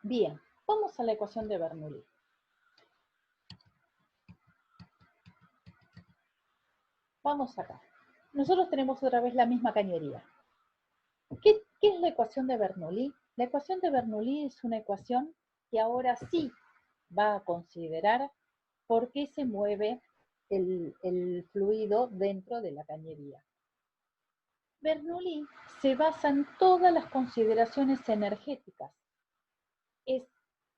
Bien, vamos a la ecuación de Bernoulli. Vamos acá. Nosotros tenemos otra vez la misma cañería. ¿Qué es la ecuación de Bernoulli? La ecuación de Bernoulli es una ecuación que ahora sí va a considerar por qué se mueve el fluido dentro de la cañería. Bernoulli se basa en todas las consideraciones energéticas. Es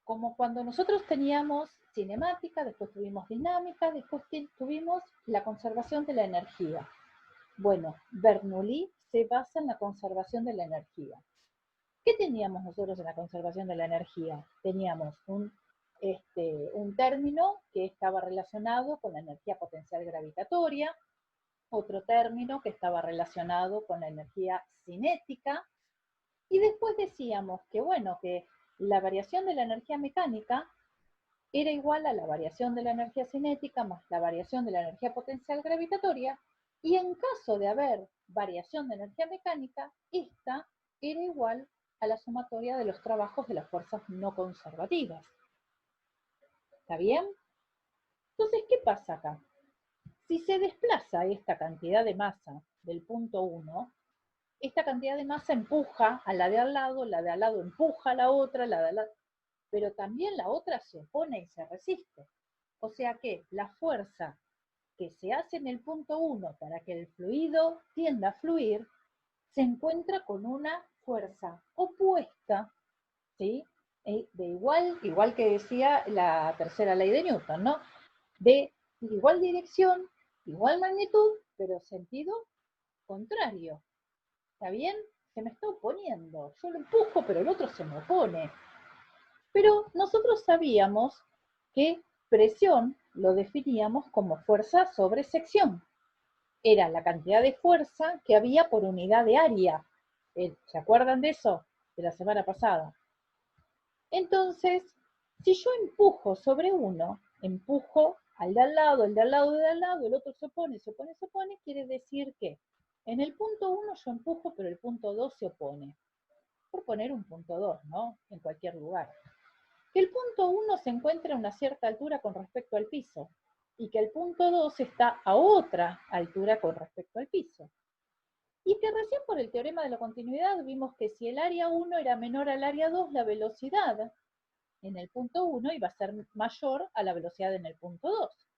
como cuando nosotros teníamos cinemática, después tuvimos dinámica, después tuvimos la conservación de la energía. Bueno, Bernoulli se basa en la conservación de la energía. ¿Qué teníamos nosotros en la conservación de la energía? Teníamos un término que estaba relacionado con la energía potencial gravitatoria, otro término que estaba relacionado con la energía cinética, y después decíamos que, bueno, que la variación de la energía mecánica era igual a la variación de la energía cinética más la variación de la energía potencial gravitatoria, y en caso de haber variación de energía mecánica, esta era igual a la sumatoria de los trabajos de las fuerzas no conservativas. ¿Está bien? Entonces, ¿qué pasa acá? Si se desplaza esta cantidad de masa del punto 1, esta cantidad de masa empuja a la de al lado empuja a la otra, la de al lado, pero también la otra se opone y se resiste. O sea que la fuerza que se hace en el punto 1 para que el fluido tienda a fluir, se encuentra con una fuerza opuesta, ¿sí? De igual que decía la tercera ley de Newton, ¿no? De igual dirección, igual magnitud, pero sentido contrario. ¿Está bien? Se me está oponiendo. Yo lo empujo, pero el otro se me opone. Pero nosotros sabíamos que presión lo definíamos como fuerza sobre sección. Era la cantidad de fuerza que había por unidad de área. ¿Se acuerdan de eso? De la semana pasada. Entonces, si yo empujo sobre uno, empujo al de al lado, el de al lado, el otro se opone, quiere decir que en el punto 1 yo empujo, pero el punto 2 se opone. Por poner un punto 2, ¿no? En cualquier lugar. Que el punto 1 se encuentra a una cierta altura con respecto al piso y que el punto 2 está a otra altura con respecto al piso. Y que recién por el teorema de la continuidad vimos que si el área 1 era menor al área 2, la velocidad en el punto 1 iba a ser mayor a la velocidad en el punto 2.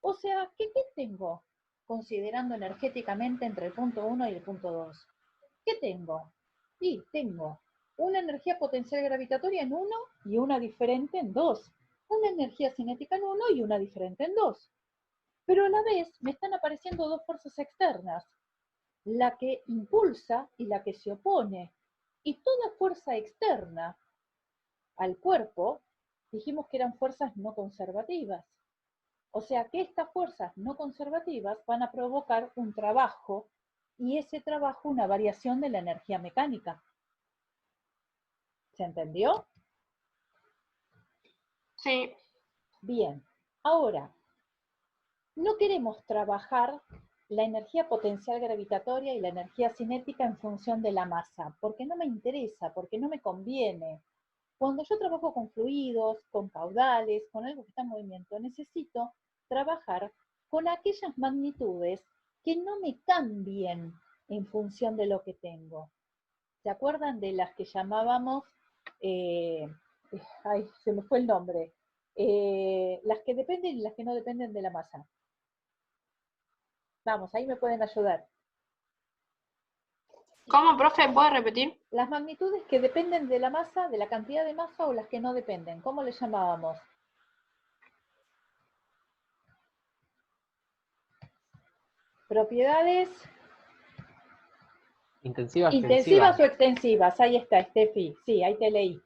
O sea, ¿qué tengo considerando energéticamente entre el punto 1 y el punto 2? ¿Qué tengo? Sí, tengo una energía potencial gravitatoria en 1 y una diferente en 2. Una energía cinética en 1 y una diferente en 2. Pero a la vez me están apareciendo dos fuerzas externas, la que impulsa y la que se opone. Y toda fuerza externa al cuerpo, dijimos que eran fuerzas no conservativas. O sea que estas fuerzas no conservativas van a provocar un trabajo y ese trabajo una variación de la energía mecánica. ¿Se entendió? Sí. Bien. Ahora, no queremos trabajar la energía potencial gravitatoria y la energía cinética en función de la masa, porque no me interesa, porque no me conviene. Cuando yo trabajo con fluidos, con caudales, con algo que está en movimiento, necesito trabajar con aquellas magnitudes que no me cambien en función de lo que tengo. ¿Se acuerdan de las que llamábamos, se me fue el nombre, las que dependen y las que no dependen de la masa? Vamos, ahí me pueden ayudar. ¿Cómo, profe? ¿Puede repetir? Las magnitudes que dependen de la masa, de la cantidad de masa, o las que no dependen, ¿cómo le llamábamos? Propiedades Intensivas, intensivas extensivas. o extensivas. Ahí está, Steffi. Sí, ahí te leí.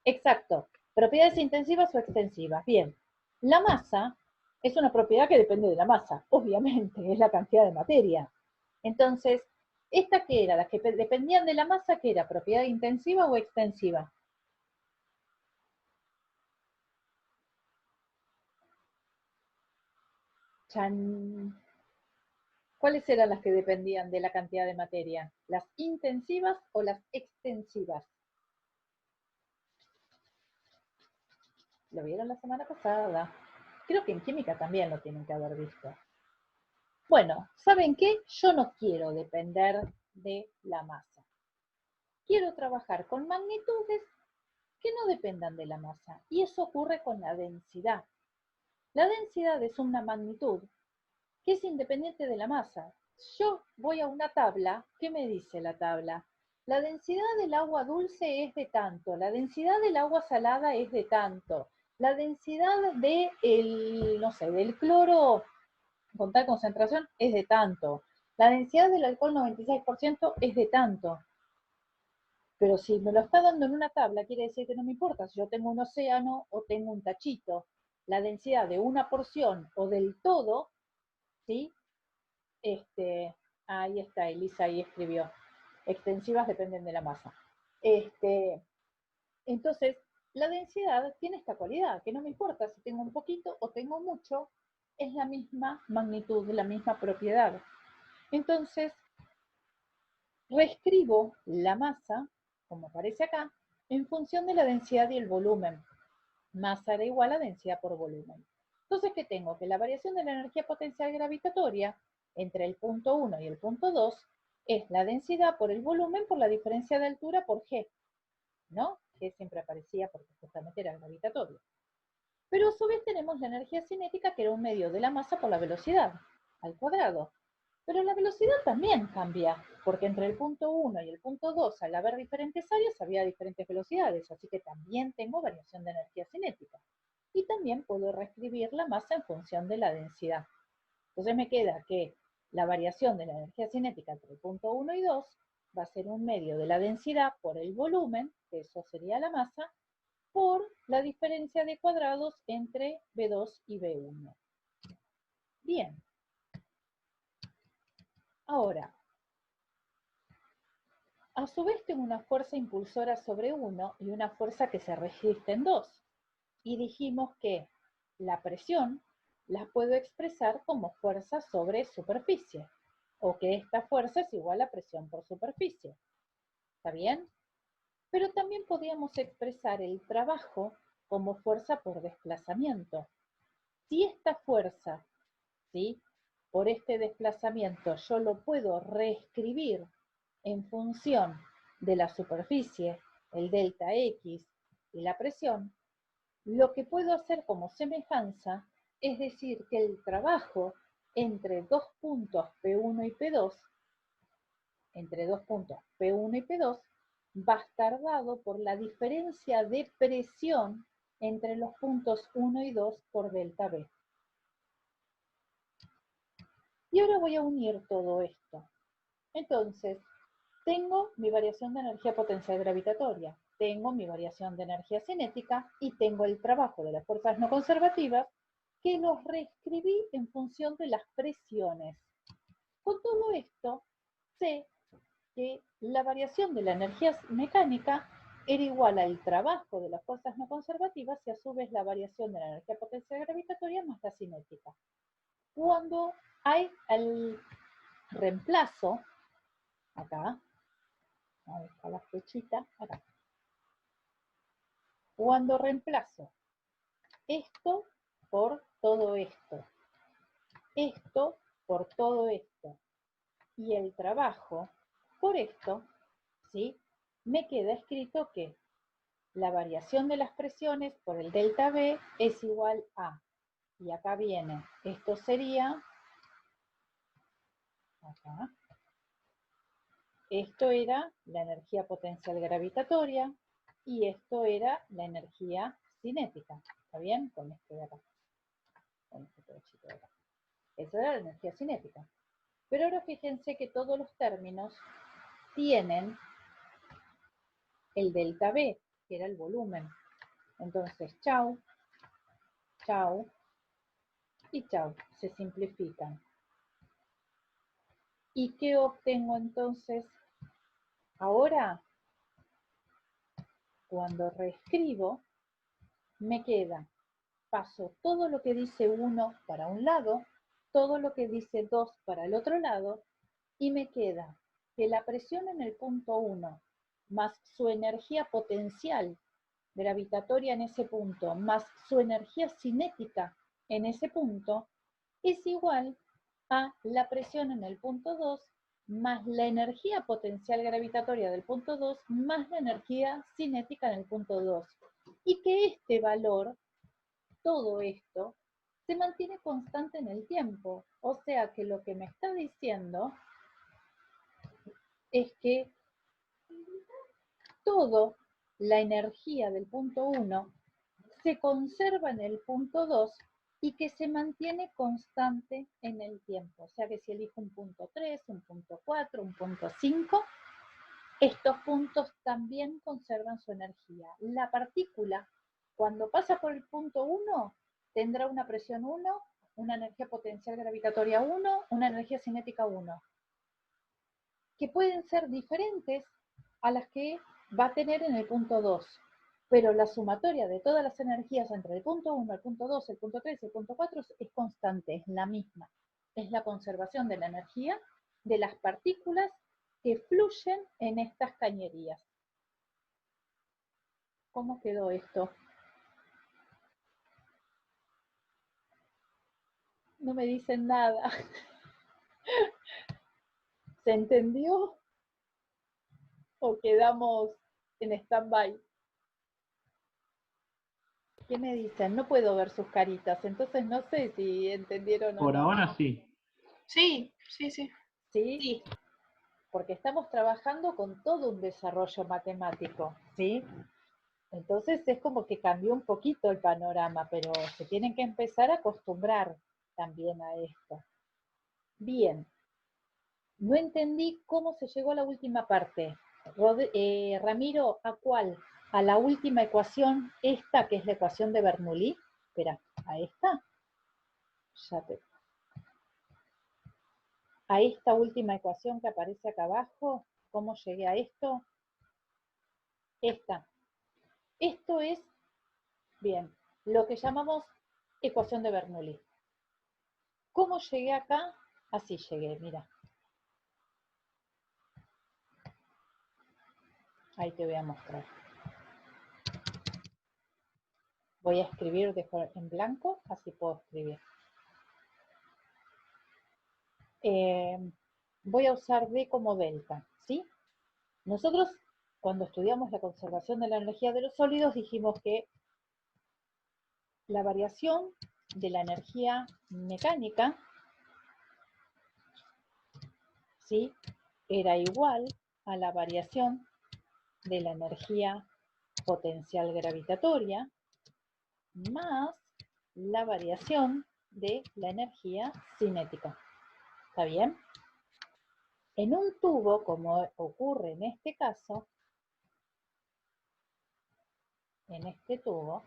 Exacto. Propiedades intensivas o extensivas. Bien. La masa es una propiedad que depende de la masa, obviamente, es la cantidad de materia. Entonces, ¿esta qué era? Las que dependían de la masa, ¿qué era? ¿Propiedad intensiva o extensiva? Chan. ¿Cuáles eran las que dependían de la cantidad de materia? ¿Las intensivas o las extensivas? Lo vieron la semana pasada. Creo que en química también lo tienen que haber visto. Bueno, ¿saben qué? Yo no quiero depender de la masa. Quiero trabajar con magnitudes que no dependan de la masa. Y eso ocurre con la densidad. La densidad es una magnitud que es independiente de la masa. Yo voy a una tabla, ¿qué me dice la tabla? La densidad del agua dulce es de tanto, la densidad del agua salada es de tanto, la densidad no sé, del cloro con tal concentración es de tanto, la densidad del alcohol 96% es de tanto. Pero si me lo está dando en una tabla, quiere decir que no me importa si yo tengo un océano o tengo un tachito. La densidad de una porción o del todo, ¿sí? Ahí está, Elisa ahí escribió. Extensivas dependen de la masa. Entonces, la densidad tiene esta cualidad, que no me importa si tengo un poquito o tengo mucho, es la misma magnitud, la misma propiedad. Entonces, reescribo la masa, como aparece acá, en función de la densidad y el volumen. Masa era igual a densidad por volumen. Entonces, ¿qué tengo? Que la variación de la energía potencial gravitatoria entre el punto 1 y el punto 2 es la densidad por el volumen por la diferencia de altura por G, ¿no? G siempre aparecía porque justamente era gravitatorio. Pero a su vez tenemos la energía cinética, que era un medio de la masa por la velocidad, al cuadrado. Pero la velocidad también cambia, porque entre el punto 1 y el punto 2, al haber diferentes áreas, había diferentes velocidades, así que también tengo variación de energía cinética. Y también puedo reescribir la masa en función de la densidad. Entonces me queda que la variación de la energía cinética entre el punto 1 y 2 va a ser un medio de la densidad por el volumen, que eso sería la masa, por la diferencia de cuadrados entre B2 y B1. Bien. Ahora, a su vez tengo una fuerza impulsora sobre 1 y una fuerza que se resiste en 2. Y dijimos que la presión la puedo expresar como fuerza sobre superficie, o que esta fuerza es igual a presión por superficie. ¿Está bien? Pero también podríamos expresar el trabajo como fuerza por desplazamiento. Si esta fuerza, ¿sí?, por este desplazamiento yo lo puedo reescribir en función de la superficie, el delta X y la presión, lo que puedo hacer como semejanza es decir que el trabajo entre dos puntos P1 y P2, entre dos puntos P1 y P2, va a estar dado por la diferencia de presión entre los puntos 1 y 2 por delta B. Y ahora voy a unir todo esto. Entonces, tengo mi variación de energía potencial gravitatoria, tengo mi variación de energía cinética y tengo el trabajo de las fuerzas no conservativas que los reescribí en función de las presiones. Con todo esto, sé que la variación de la energía mecánica era igual al trabajo de las fuerzas no conservativas y a su vez la variación de la energía potencial gravitatoria más la cinética. Cuando hay el reemplazo, acá, ahí está la flechita, acá. Cuando reemplazo esto por todo esto, esto por todo esto, y el trabajo por esto, ¿sí?, me queda escrito que la variación de las presiones por el delta B es igual a, y acá viene, esto sería, acá, esto era la energía potencial gravitatoria y esto era la energía cinética. ¿Está bien? Con esto de acá. Con este pedacito de acá. Eso era la energía cinética. Pero ahora fíjense que todos los términos tienen el delta B, que era el volumen. Entonces, chau, chau y chau. Se simplifican. ¿Y qué obtengo entonces? Ahora, cuando reescribo, me queda, paso todo lo que dice 1 para un lado, todo lo que dice 2 para el otro lado, y me queda que la presión en el punto 1 más su energía potencial gravitatoria en ese punto más su energía cinética en ese punto es igual a la presión en el punto 2 más la energía potencial gravitatoria del punto 2 más la energía cinética en el punto 2. Y que este valor, todo esto, se mantiene constante en el tiempo. O sea que lo que me está diciendo es que toda la energía del punto 1 se conserva en el punto 2 y que se mantiene constante en el tiempo. O sea que si elijo un punto 3, un punto 4, un punto 5, estos puntos también conservan su energía. La partícula, cuando pasa por el punto 1, tendrá una presión 1, una energía potencial gravitatoria 1, una energía cinética 1, que pueden ser diferentes a las que va a tener en el punto 2. Pero la sumatoria de todas las energías entre el punto 1, el punto 2, el punto 3 y el punto 4 es constante, es la misma. Es la conservación de la energía de las partículas que fluyen en estas cañerías. ¿Cómo quedó esto? No me dicen nada. ¿Se entendió? ¿O quedamos en stand-by? ¿Qué me dicen? No puedo ver sus caritas, entonces no sé si entendieron o Por no. ahora sí. Sí, sí, sí. ¿Sí? Sí. Porque estamos trabajando con todo un desarrollo matemático, ¿sí? Entonces es como que cambió un poquito el panorama, pero se tienen que empezar a acostumbrar también a esto. Bien, no entendí cómo se llegó a la última parte. Ramiro, ¿a cuál? ¿A la última ecuación, esta que es la ecuación de Bernoulli? Espera, ¿a esta? Ya te... A esta última ecuación que aparece acá abajo, ¿cómo llegué a esto? Esta. Esto es, bien, lo que llamamos ecuación de Bernoulli. ¿Cómo llegué acá? Así llegué, mira. Ahí te voy a mostrar. Voy a escribir, dejo en blanco, así puedo escribir. Voy a usar D como delta, ¿sí? Nosotros, cuando estudiamos la conservación de la energía de los sólidos, dijimos que la variación de la energía mecánica, ¿sí?, era igual a la variación de la energía potencial gravitatoria más la variación de la energía cinética. ¿Está bien? En un tubo, como ocurre en este caso, en este tubo,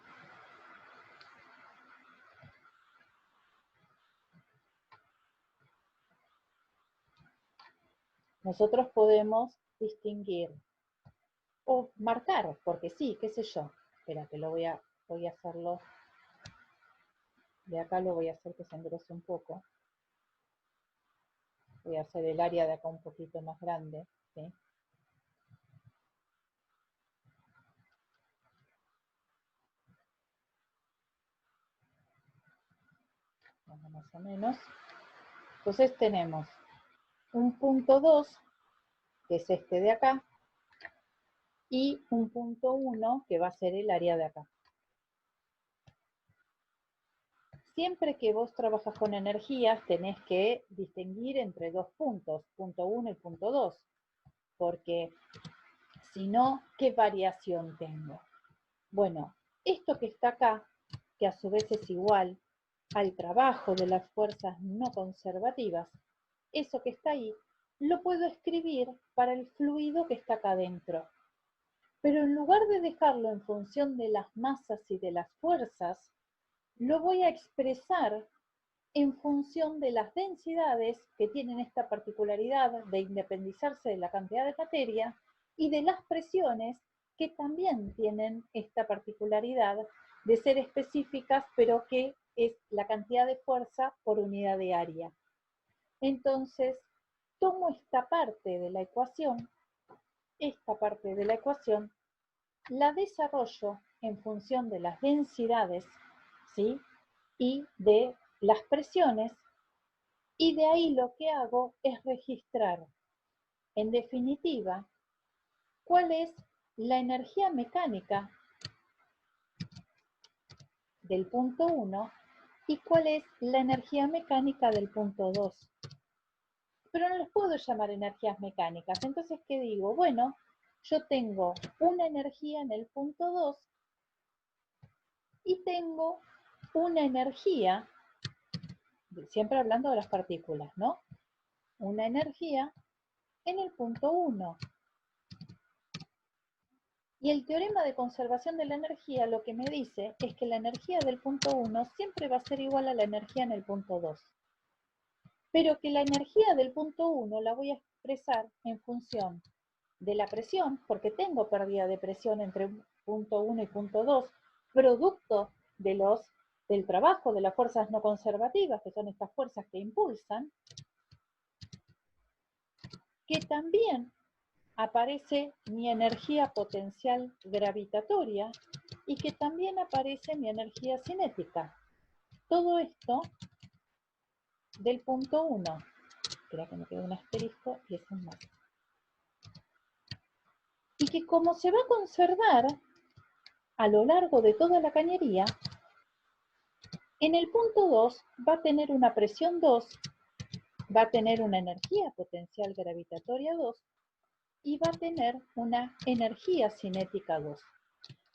nosotros podemos distinguir o marcar, porque sí, qué sé yo. Espera, que voy a hacerlo. De acá lo voy a hacer que se engrose un poco. Voy a hacer el área de acá un poquito más grande, ¿sí? Más o menos. Entonces tenemos un punto 2, que es este de acá, y un punto 1, que va a ser el área de acá. Siempre que vos trabajas con energías, tenés que distinguir entre dos puntos, punto 1 y punto 2, porque si no, ¿qué variación tengo? Bueno, esto que está acá, que a su vez es igual al trabajo de las fuerzas no conservativas, eso que está ahí, lo puedo escribir para el fluido que está acá adentro. Pero en lugar de dejarlo en función de las masas y de las fuerzas, lo voy a expresar en función de las densidades que tienen esta particularidad de independizarse de la cantidad de materia y de las presiones que también tienen esta particularidad de ser específicas, pero que es la cantidad de fuerza por unidad de área. Entonces, tomo esta parte de la ecuación, la desarrollo en función de las densidades, ¿sí? Y de las presiones, y de ahí lo que hago es registrar, en definitiva, cuál es la energía mecánica del punto 1 y cuál es la energía mecánica del punto 2. Pero no les puedo llamar energías mecánicas. Entonces, ¿qué digo? Bueno, yo tengo una energía en el punto 2 y tengo una energía, siempre hablando de las partículas, ¿no? Una energía en el punto 1. Y el teorema de conservación de la energía lo que me dice es que la energía del punto 1 siempre va a ser igual a la energía en el punto 2. Pero que la energía del punto 1 la voy a expresar en función de la presión, porque tengo pérdida de presión entre punto 1 y punto 2, producto del trabajo de las fuerzas no conservativas, que son estas fuerzas que impulsan, que también aparece mi energía potencial gravitatoria y que también aparece mi energía cinética. Todo esto del punto 1. Espera que me quede un asterisco y es un más. Y que como se va a conservar a lo largo de toda la cañería, en el punto 2 va a tener una presión 2, va a tener una energía potencial gravitatoria 2 y va a tener una energía cinética 2.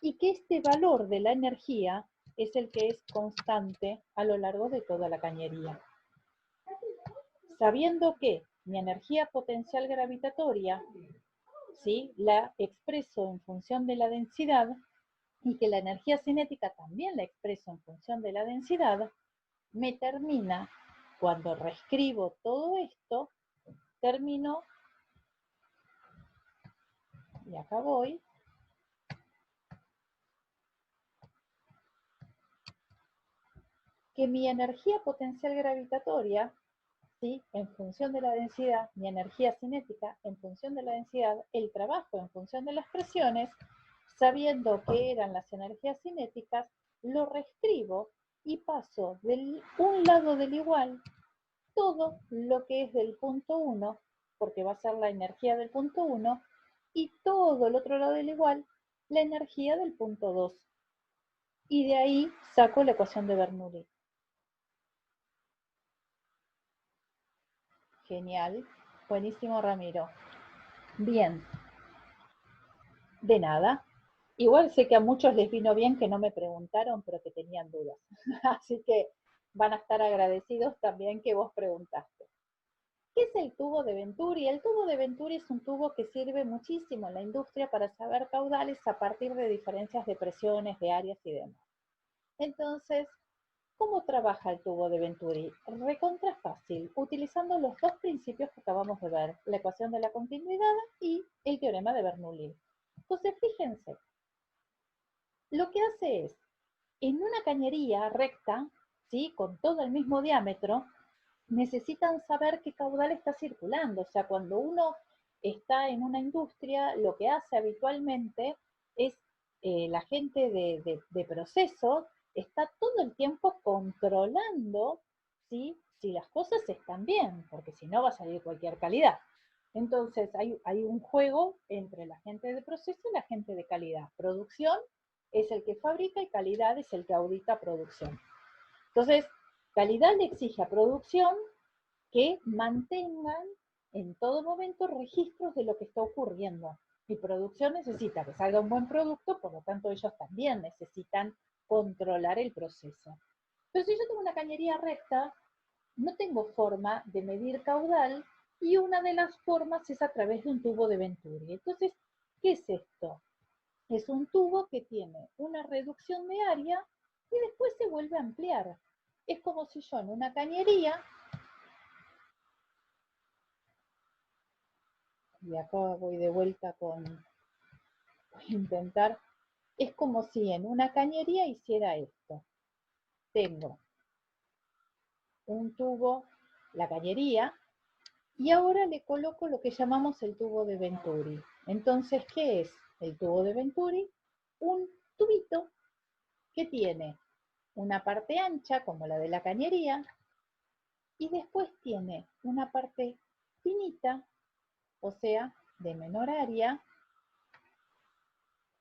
Y que este valor de la energía es el que es constante a lo largo de toda la cañería. Sabiendo que mi energía potencial gravitatoria, ¿sí?, la expreso en función de la densidad y que la energía cinética también la expreso en función de la densidad, me termina, cuando reescribo todo esto, termino, y acá voy, que mi energía potencial gravitatoria, ¿sí?, en función de la densidad, mi energía cinética en función de la densidad, el trabajo en función de las presiones, sabiendo que eran las energías cinéticas, lo reescribo y paso de un lado del igual todo lo que es del punto 1, porque va a ser la energía del punto 1, y todo el otro lado del igual, la energía del punto 2. Y de ahí saco la ecuación de Bernoulli. Genial. Buenísimo, Ramiro. Bien. De nada. Igual sé que a muchos les vino bien que no me preguntaron, pero que tenían dudas. Así que van a estar agradecidos también que vos preguntaste. ¿Qué es el tubo de Venturi? El tubo de Venturi es un tubo que sirve muchísimo en la industria para saber caudales a partir de diferencias de presiones, de áreas y demás. Entonces, ¿cómo trabaja el tubo de Venturi? Recontra fácil, utilizando los dos principios que acabamos de ver, la ecuación de la continuidad y el teorema de Bernoulli. Entonces, fíjense, lo que hace es, en una cañería recta, ¿sí?, con todo el mismo diámetro, necesitan saber qué caudal está circulando. O sea, cuando uno está en una industria, lo que hace habitualmente es la gente de proceso está todo el tiempo controlando, ¿sí?, si las cosas están bien, porque si no va a salir cualquier calidad. Entonces hay un juego entre la gente de proceso y la gente de calidad. Producción es el que fabrica y calidad es el que audita producción. Entonces, calidad le exige a producción que mantengan en todo momento registros de lo que está ocurriendo. Y producción necesita que salga un buen producto, por lo tanto ellos también necesitan controlar el proceso. Pero si yo tengo una cañería recta, no tengo forma de medir caudal y una de las formas es a través de un tubo de Venturi. Entonces, ¿qué es esto? Es un tubo que tiene una reducción de área y después se vuelve a ampliar. Es como si yo en una cañería, y acá voy de vuelta con, voy a intentar, es como si en una cañería hiciera esto. Tengo un tubo, la cañería, y ahora le coloco lo que llamamos el tubo de Venturi. Entonces, ¿qué es el tubo de Venturi? Un tubito que tiene una parte ancha, como la de la cañería, y después tiene una parte finita, o sea, de menor área,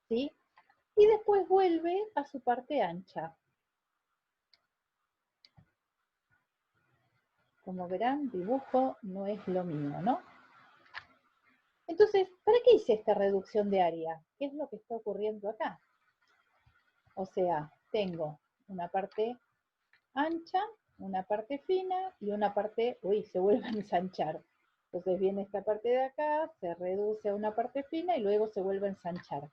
¿sí? Y después vuelve a su parte ancha. Como verán, dibujo no es lo mío, ¿no? Entonces, ¿para qué hice esta reducción de área? ¿Qué es lo que está ocurriendo acá? O sea, tengo una parte ancha, una parte fina y una parte, uy, se vuelve a ensanchar. Entonces viene esta parte de acá, se reduce a una parte fina y luego se vuelve a ensanchar.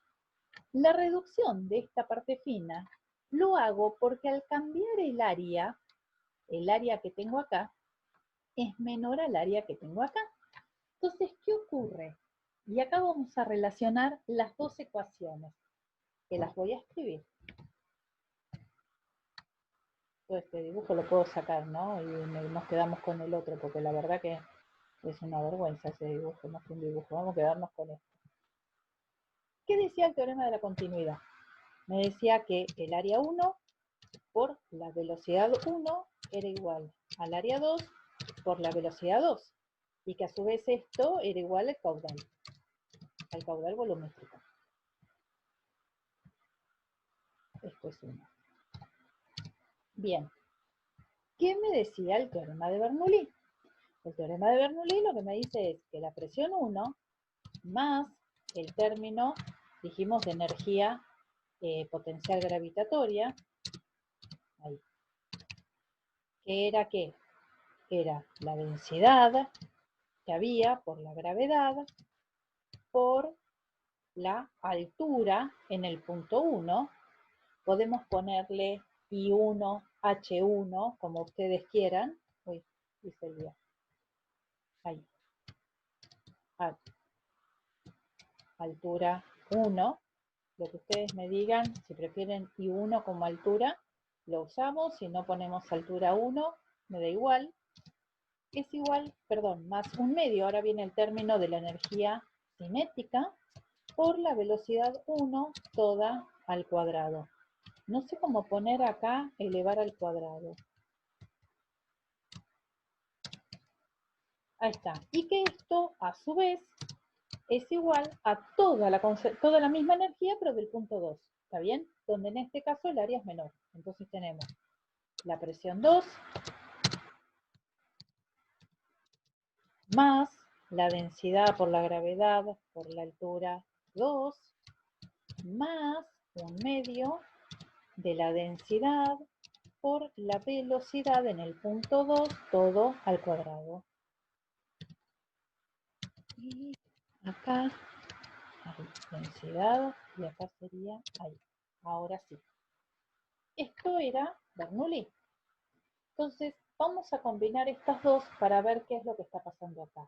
La reducción de esta parte fina lo hago porque al cambiar el área que tengo acá, es menor al área que tengo acá. Entonces, ¿qué ocurre? Y acá vamos a relacionar las dos ecuaciones, que las voy a escribir. Todo este dibujo lo puedo sacar, ¿no? Y nos quedamos con el otro, porque la verdad que es una vergüenza ese dibujo, más que un dibujo. Vamos a quedarnos con esto. ¿Qué decía el teorema de la continuidad? Me decía que el área 1 por la velocidad 1 era igual al área 2 por la velocidad 2. Y que a su vez esto era igual al caudal volumétrico. Esto es 1. Bien. ¿Qué me decía el teorema de Bernoulli? El teorema de Bernoulli lo que me dice es que la presión 1 más el término, dijimos, de energía potencial gravitatoria, ahí, que era ¿qué? Era la densidad que había por la gravedad por la altura en el punto 1. Podemos ponerle I1, H1, como ustedes quieran. Uy, hice el día. Ahí. Altura 1. Lo que ustedes me digan, si prefieren I1 como altura, lo usamos. Si no ponemos altura 1, me da igual. Es igual, perdón, más un medio. Ahora viene el término de la energía cinética por la velocidad 1 toda al cuadrado. No sé cómo poner acá elevar al cuadrado. Ahí está. Y que esto, a su vez, es igual a toda la misma energía, pero del punto 2. ¿Está bien? Donde en este caso el área es menor. Entonces tenemos la presión 2 más la densidad por la gravedad por la altura 2 más un medio de la densidad por la velocidad en el punto 2 todo al cuadrado. Y acá hay densidad y acá sería ahí. Ahora sí. Esto era Bernoulli. Entonces, vamos a combinar estas dos para ver qué es lo que está pasando acá.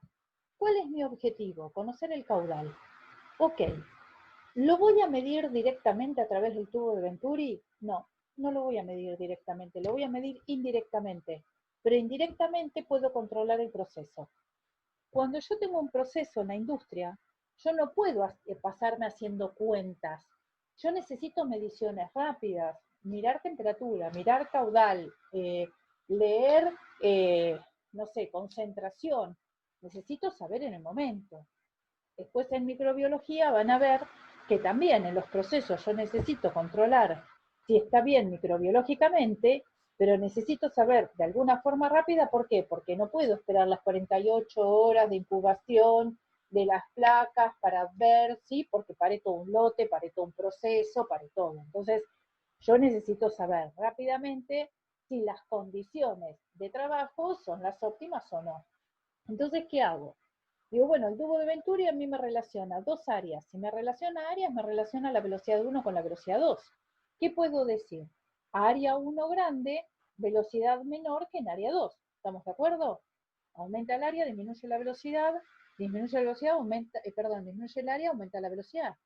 ¿Cuál es mi objetivo? Conocer el caudal. Ok. ¿Lo voy a medir directamente a través del tubo de Venturi? No, no lo voy a medir directamente, lo voy a medir indirectamente. Pero indirectamente puedo controlar el proceso. Cuando yo tengo un proceso en la industria, yo no puedo pasarme haciendo cuentas. Yo necesito mediciones rápidas, mirar temperatura, mirar caudal, leer, no sé, concentración. Necesito saber en el momento. Después en microbiología van a ver que también en los procesos yo necesito controlar si está bien microbiológicamente, pero necesito saber de alguna forma rápida, ¿por qué? Porque no puedo esperar las 48 horas de incubación de las placas para ver, ¿sí? Porque paré todo un lote, paré todo un proceso, paré todo. Entonces, yo necesito saber rápidamente si las condiciones de trabajo son las óptimas o no. Entonces, ¿qué hago? Digo, bueno, el tubo de Venturi a mí me relaciona dos áreas. Si me relaciona áreas, me relaciona la velocidad 1 con la velocidad 2. ¿Qué puedo decir? Área 1 grande, velocidad menor que en área 2. ¿Estamos de acuerdo? Aumenta el área, disminuye la velocidad, aumenta, disminuye el área, aumenta la velocidad.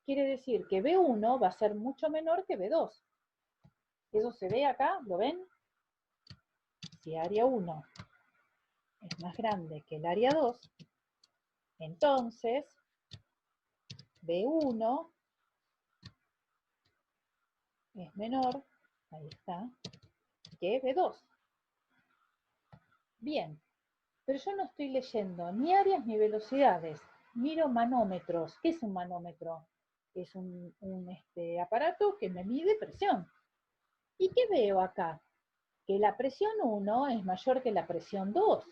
Quiere decir que B1 va a ser mucho menor que B2. ¿Eso se ve acá? ¿Lo ven? Si área 1 es más grande que el área 2, entonces B1 es menor, ahí está, que V2. Bien, pero yo no estoy leyendo ni áreas ni velocidades. Miro manómetros. ¿Qué es un manómetro? Es un aparato que me mide presión. ¿Y qué veo acá? Que la presión 1 es mayor que la presión 2.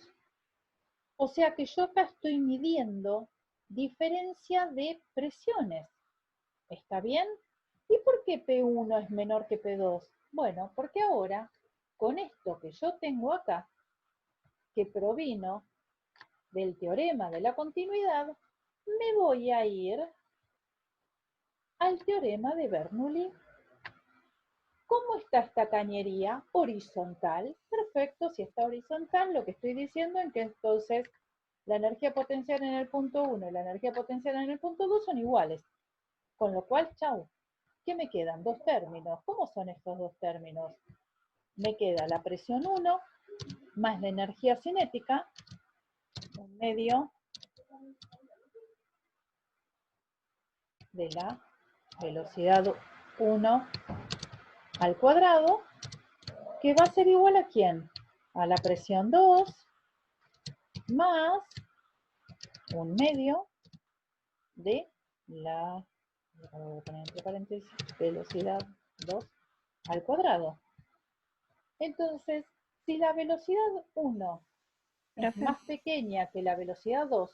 O sea que yo acá estoy midiendo diferencia de presiones. ¿Está bien? ¿Y por qué P1 es menor que P2? Bueno, porque ahora, con esto que yo tengo acá, que provino del teorema de la continuidad, me voy a ir al teorema de Bernoulli. ¿Cómo está esta cañería? Horizontal. Perfecto, si está horizontal, lo que estoy diciendo es que entonces la energía potencial en el punto 1 y la energía potencial en el punto 2 son iguales. Con lo cual, chau. ¿Qué me quedan? Dos términos. ¿Cómo son estos dos términos? Me queda la presión 1 más la energía cinética, un medio de la velocidad 1 al cuadrado, que va a ser igual a ¿quién? A la presión 2 más un medio de la, voy a poner entre paréntesis, velocidad 2 al cuadrado. Entonces, si la velocidad 1 es más pequeña que la velocidad 2,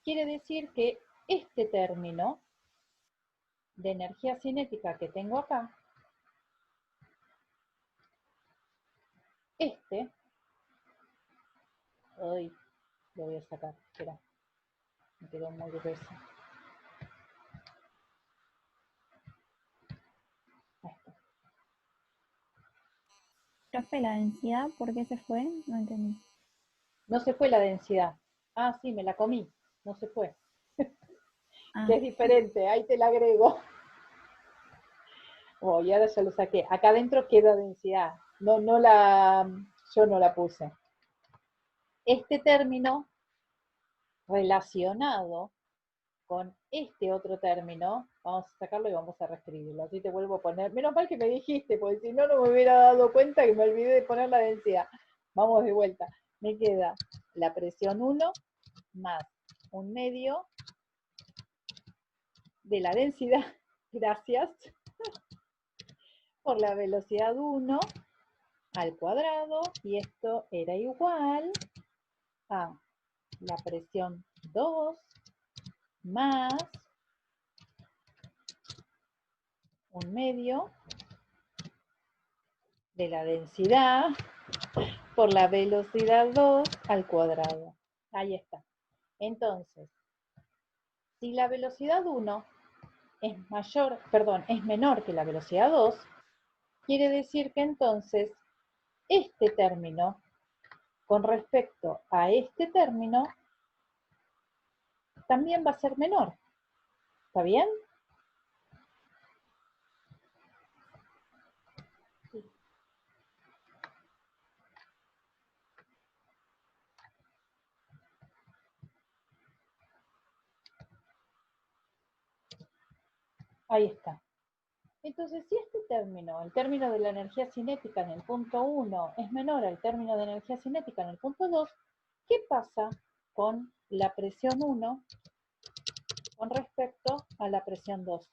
quiere decir que este término de energía cinética que tengo acá, hoy lo voy a sacar, espera, me quedó muy grueso. Profe, la densidad, ¿por qué se fue? No entendí. No se fue la densidad. Ah, sí, me la comí, no se fue. Que es diferente, ahí te la agrego. Oh, y ahora ya lo saqué. Acá adentro queda densidad. Yo no la puse. Este término relacionado con este otro término, vamos a sacarlo y vamos a reescribirlo. Así te vuelvo a poner. Menos mal que me dijiste, porque si no, no me hubiera dado cuenta que me olvidé de poner la densidad. Vamos de vuelta. Me queda la presión 1 más un medio de la densidad, gracias, por la velocidad 1 al cuadrado, y esto era igual a la presión 2 más un medio de la densidad por la velocidad 2 al cuadrado. Ahí está. Entonces, si la velocidad 1 es menor que la velocidad 2, quiere decir que entonces este término con respecto a este término también va a ser menor. ¿Está bien? Sí. Ahí está. Entonces, si este término, el término de la energía cinética en el punto 1 es menor al término de energía cinética en el punto 2, ¿qué pasa con la presión 1 con respecto a la presión 2?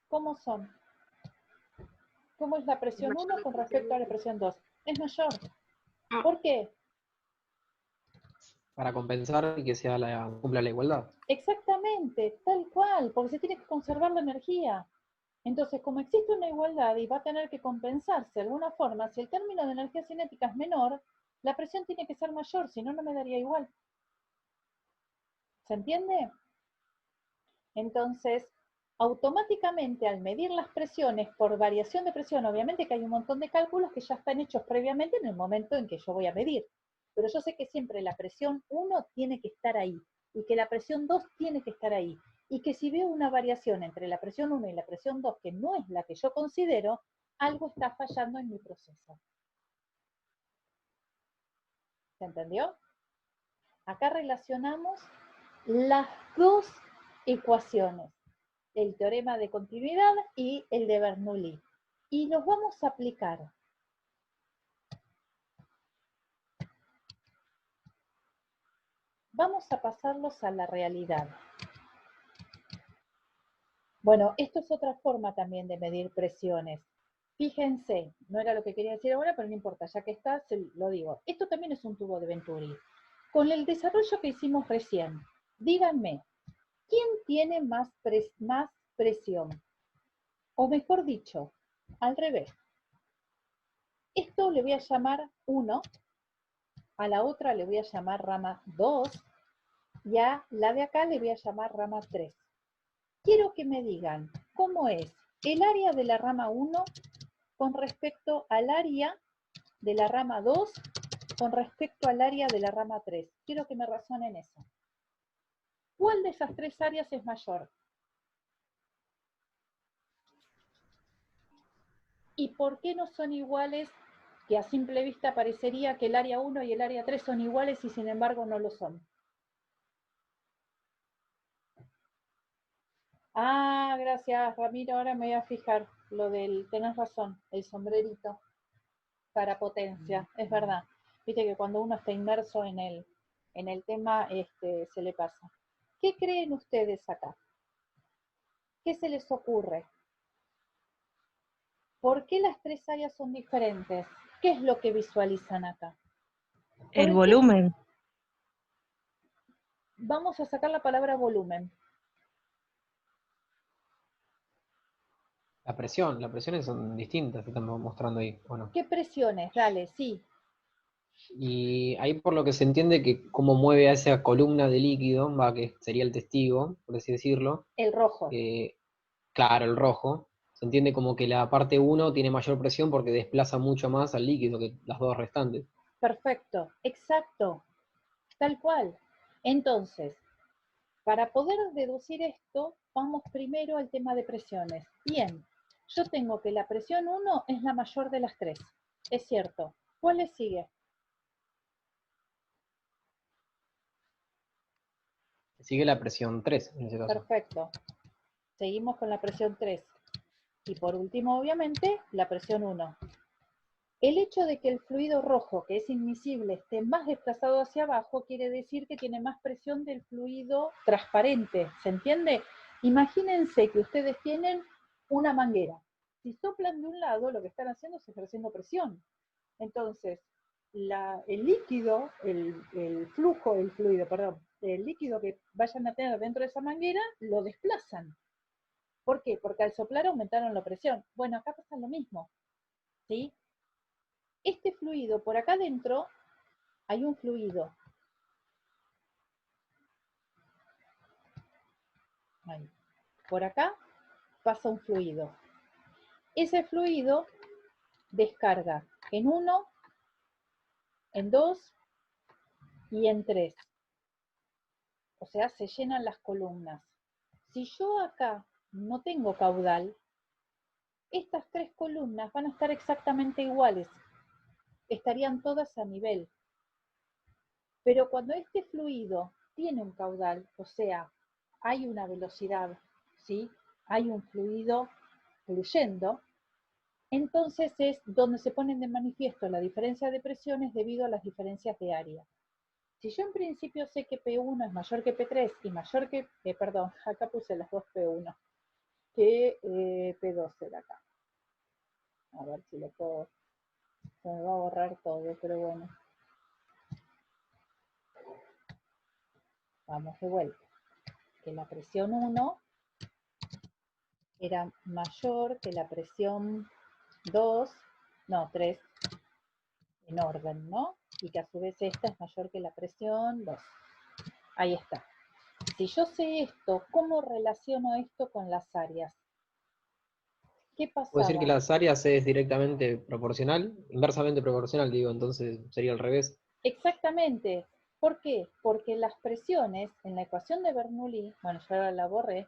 ¿Cómo son? ¿Cómo es la presión 1 con respecto a la presión 2? Es mayor. ¿Por qué? Para compensar y que cumpla la igualdad. Exactamente, tal cual, porque se tiene que conservar la energía. Entonces, como existe una igualdad y va a tener que compensarse de alguna forma, si el término de energía cinética es menor, la presión tiene que ser mayor, si no, no me daría igual. ¿Se entiende? Entonces, automáticamente al medir las presiones por variación de presión, obviamente que hay un montón de cálculos que ya están hechos previamente en el momento en que yo voy a medir, pero yo sé que siempre la presión 1 tiene que estar ahí y que la presión 2 tiene que estar ahí, y que si veo una variación entre la presión 1 y la presión 2 que no es la que yo considero, algo está fallando en mi proceso. ¿Se entendió? Acá relacionamos las dos ecuaciones. el teorema de continuidad y el de Bernoulli. Y los vamos a aplicar. Vamos a pasarlos a la realidad. Bueno, esto es otra forma también de medir presiones. Fíjense, no era lo que quería decir ahora, pero no importa, ya que está, se lo digo. Esto también es un tubo de Venturi. Con el desarrollo que hicimos recién, díganme, ¿quién tiene más presión? O mejor dicho, al revés. Esto le voy a llamar 1, a la otra le voy a llamar rama 2, y a la de acá le voy a llamar rama 3. Quiero que me digan cómo es el área de la rama 1 con respecto al área de la rama 2 con respecto al área de la rama 3. Quiero que me razonen eso. ¿Cuál de esas tres áreas es mayor? ¿Y por qué no son iguales? Que a simple vista parecería que el área 1 y el área 3 son iguales y sin embargo no lo son. Ah, gracias Ramiro, ahora me voy a fijar lo del, tenés razón, el sombrerito para potencia, es verdad. Viste que cuando uno está inmerso en el tema, se le pasa. ¿Qué creen ustedes acá? ¿Qué se les ocurre? ¿Por qué las tres áreas son diferentes? ¿Qué es lo que visualizan acá? El volumen. Vamos a sacar la palabra volumen. Las presiones son distintas que estamos mostrando ahí, ¿o no? ¿Qué presiones? Dale, sí. Y ahí por lo que se entiende que cómo mueve a esa columna de líquido, que sería el testigo, por así decirlo. El rojo. Claro, el rojo. Se entiende como que la parte 1 tiene mayor presión porque desplaza mucho más al líquido que las dos restantes. Perfecto, exacto, tal cual. Entonces, para poder deducir esto, vamos primero al tema de presiones. Bien, yo tengo que la presión 1 es la mayor de las tres. Es cierto. ¿Cuál le sigue? Sigue la presión 3 en ese caso. Perfecto. Seguimos con la presión 3. Y por último, obviamente, la presión 1. El hecho de que el fluido rojo, que es inmisible, esté más desplazado hacia abajo, quiere decir que tiene más presión del fluido transparente. ¿Se entiende? Imagínense que ustedes tienen una manguera. Si soplan de un lado, lo que están haciendo es ejerciendo presión. Entonces, el líquido, el líquido que vayan a tener dentro de esa manguera, lo desplazan. ¿Por qué? Porque al soplar aumentaron la presión. Bueno, acá pasa lo mismo, ¿sí? Este fluido, por acá adentro, hay un fluido. Ahí. Por acá pasa un fluido. Ese fluido descarga en 1, en 2 y en 3. O sea, se llenan las columnas. Si yo acá no tengo caudal, estas tres columnas van a estar exactamente iguales. Estarían todas a nivel. Pero cuando este fluido tiene un caudal, o sea, hay una velocidad, ¿sí? Hay un fluido fluyendo, entonces es donde se ponen de manifiesto la diferencia de presiones debido a las diferencias de área. Si yo en principio sé que P1 es mayor que P3 y mayor que, perdón, acá puse las dos P1, que P2 era acá. A ver si lo puedo, se me va a borrar todo, pero bueno. Vamos de vuelta. Que la presión 1 era mayor que la presión 2, no, 3, en orden, ¿no? Y que a su vez esta es mayor que la presión 2. Ahí está. Si yo sé esto, ¿cómo relaciono esto con las áreas? ¿Qué pasaba? Puede decir que las áreas es directamente proporcional, inversamente proporcional, digo, entonces sería al revés. Exactamente. ¿Por qué? Porque las presiones en la ecuación de Bernoulli, bueno, yo ahora la borré,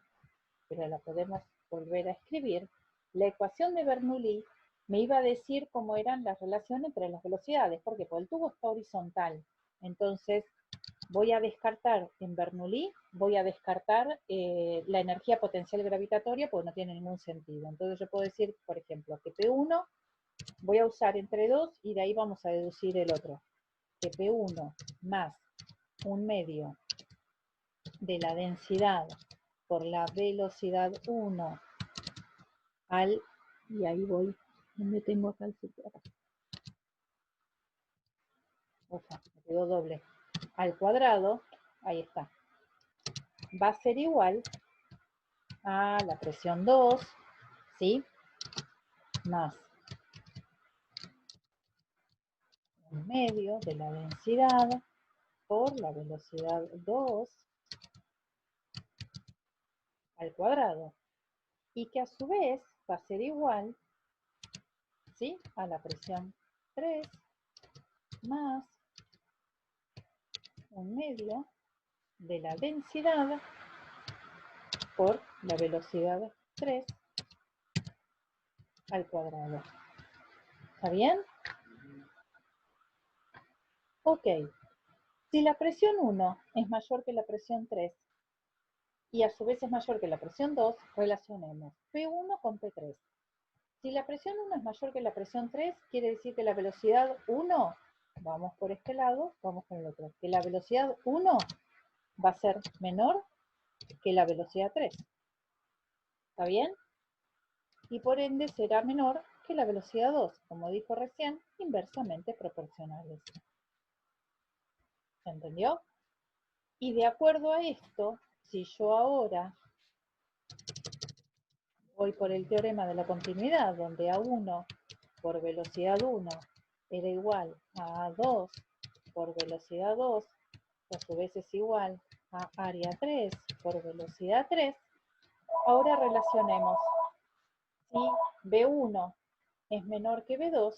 pero la podemos volver a escribir. La ecuación de Bernoulli me iba a decir cómo eran las relaciones entre las velocidades. ¿Por qué? Porque el tubo está horizontal. Entonces, voy a descartar en Bernoulli, voy a descartar la energía potencial gravitatoria porque no tiene ningún sentido. Entonces yo puedo decir, por ejemplo, que P1 voy a usar entre 2 y de ahí vamos a deducir el otro. Que P1 más 1/2 de la densidad por la velocidad 1 al, y ahí voy, donde tengo acá el super. Ufa, me quedó doble. Al cuadrado, ahí está. Va a ser igual a la presión 2, ¿sí? Más 1/2 de la densidad por la velocidad 2 al cuadrado. Y que a su vez va a ser igual, ¿sí? A la presión 3 más 1/2 de la densidad por la velocidad 3 al cuadrado. ¿Está bien? Ok. Si la presión 1 es mayor que la presión 3 y a su vez es mayor que la presión 2, relacionemos P1 con P3. Si la presión 1 es mayor que la presión 3, quiere decir que la velocidad 1, vamos por este lado, vamos con el otro, que la velocidad 1 va a ser menor que la velocidad 3. ¿Está bien? Y por ende será menor que la velocidad 2, como dijo recién, inversamente proporcionales. ¿Se entendió? Y de acuerdo a esto, si yo ahora voy por el teorema de la continuidad, donde A1 por velocidad 1 era igual a A2 por velocidad 2, que a su vez es igual a área 3 por velocidad 3, ahora relacionemos. Si B1 es menor que B2,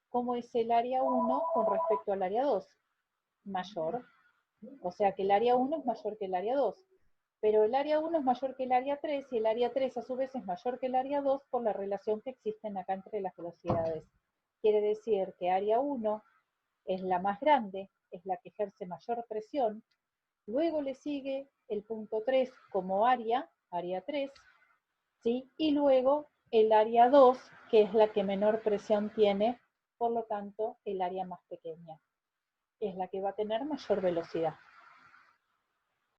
¿cómo es el área 1 con respecto al área 2? Mayor. O sea que el área 1 es mayor que el área 2. Pero el área 1 es mayor que el área 3 y el área 3 a su vez es mayor que el área 2 por la relación que existen acá entre las velocidades. Quiere decir que área 1 es la más grande, es la que ejerce mayor presión, luego le sigue el punto 3 como área 3, ¿sí? Y luego el área 2, que es la que menor presión tiene, por lo tanto el área más pequeña, es la que va a tener mayor velocidad.